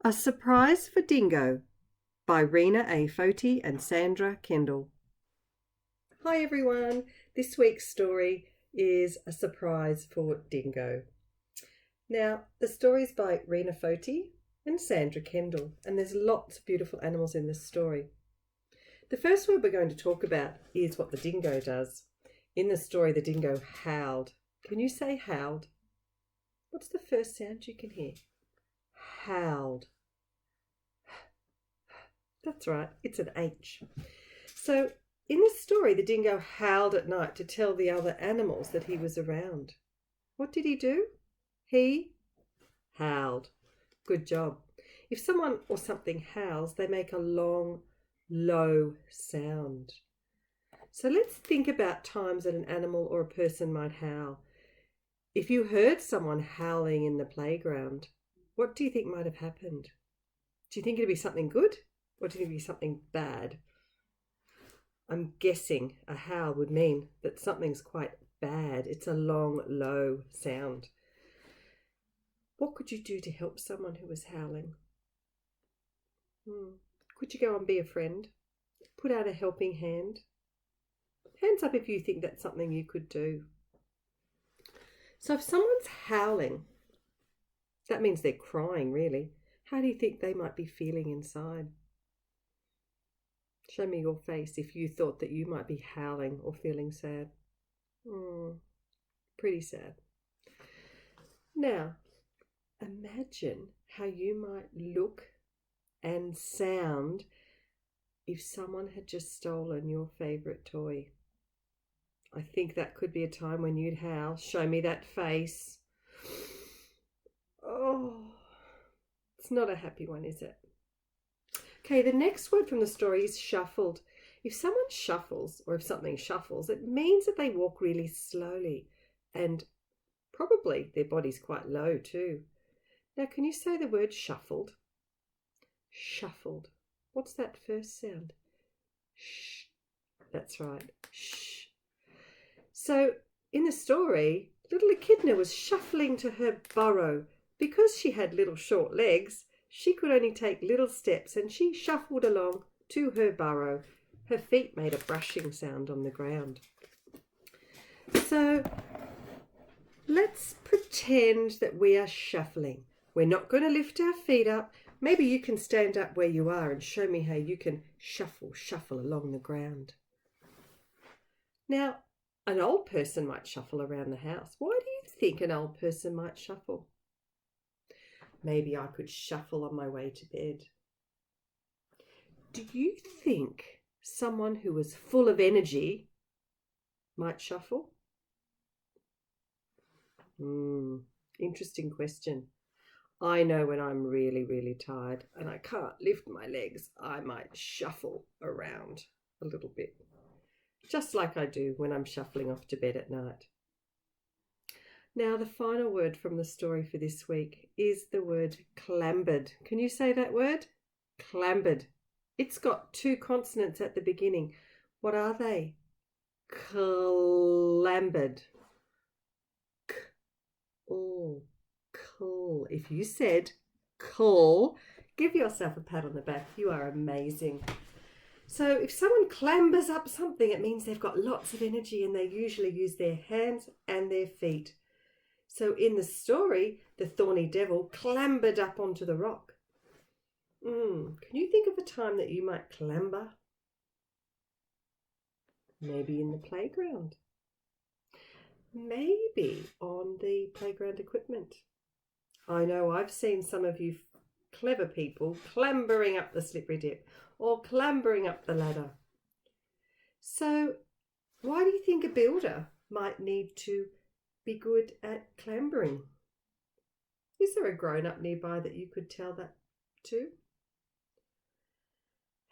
A Surprise for Dingo by Rena A. Foti and Sandra Kendall. Hi everyone, this week's story is A Surprise for Dingo. Now, the story is by Rena Foti and Sandra Kendall, and there's lots of beautiful animals in this story. The first word we're going to talk about is what the dingo does. In the story, the dingo howled. Can you say howled? What's the first sound you can hear? Howled. That's right, it's an H. So in this story, the dingo howled at night to tell the other animals that he was around. What did he do? He howled. Good job. If someone or something howls, they make a long, low sound. So let's think about times that an animal or a person might howl. If you heard someone howling in the playground, what do you think might have happened? Do you think it'd be something good? Or do you think it'd be something bad? I'm guessing a howl would mean that something's quite bad. It's a long, low sound. What could you do to help someone who was howling? Could you go and be a friend? Put out a helping hand? Hands up if you think that's something you could do. So if someone's howling, that means they're crying, really. How do you think they might be feeling inside? Show me your face if you thought that you might be howling or feeling sad. Pretty sad. Now, imagine how you might look and sound if someone had just stolen your favourite toy. I think that could be a time when you'd howl. Show me that face. Oh, it's not a happy one, is it? Okay, the next word from the story is shuffled. If someone shuffles, or if something shuffles, it means that they walk really slowly, and probably their body's quite low too. Now, can you say the word shuffled? Shuffled. What's that first sound? Shh. That's right. Shh. So, in the story, little echidna was shuffling to her burrow. Because she had little short legs, she could only take little steps, and she shuffled along to her burrow. Her feet made a brushing sound on the ground. So let's pretend that we are shuffling. We're not going to lift our feet up. Maybe you can stand up where you are and show me how you can shuffle along the ground. Now, an old person might shuffle around the house. Why do you think an old person might shuffle? Maybe I could shuffle on my way to bed. Do you think someone who was full of energy might shuffle? Interesting question. I know when I'm really, really tired and I can't lift my legs, I might shuffle around a little bit, just like I do when I'm shuffling off to bed at night. Now, the final word from the story for this week is the word clambered. Can you say that word? Clambered. It's got two consonants at the beginning. What are they? Clambered. K. Oh, cool. If you said cool, give yourself a pat on the back. You are amazing. So if someone clambers up something, it means they've got lots of energy, and they usually use their hands and their feet. So in the story, the thorny devil clambered up onto the rock. Can you think of a time that you might clamber? Maybe in the playground. Maybe on the playground equipment. I know I've seen some of you clever people clambering up the slippery dip or clambering up the ladder. So why do you think a builder might need to be good at clambering? Is there a grown-up nearby that you could tell that to?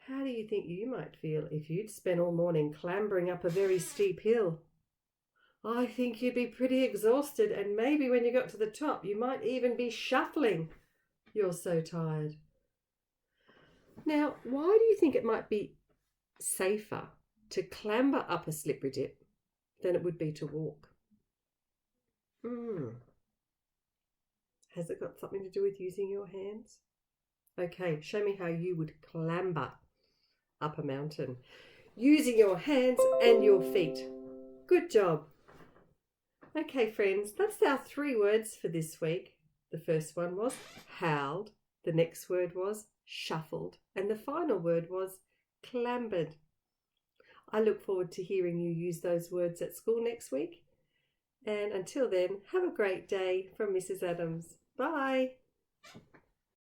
How do you think you might feel if you'd spent all morning clambering up a very steep hill? I think you'd be pretty exhausted, and maybe when you got to the top, you might even be shuffling. You're so tired. Now, why do you think it might be safer to clamber up a slippery dip than it would be to walk? Has it got something to do with using your hands? Okay, show me how you would clamber up a mountain using your hands and your feet. Good job. Okay, friends, that's our 3 words for this week. The first one was howled, the next word was shuffled, and the final word was clambered. I look forward to hearing you use those words at school next week. And until then, have a great day from Mrs. Adams. Bye.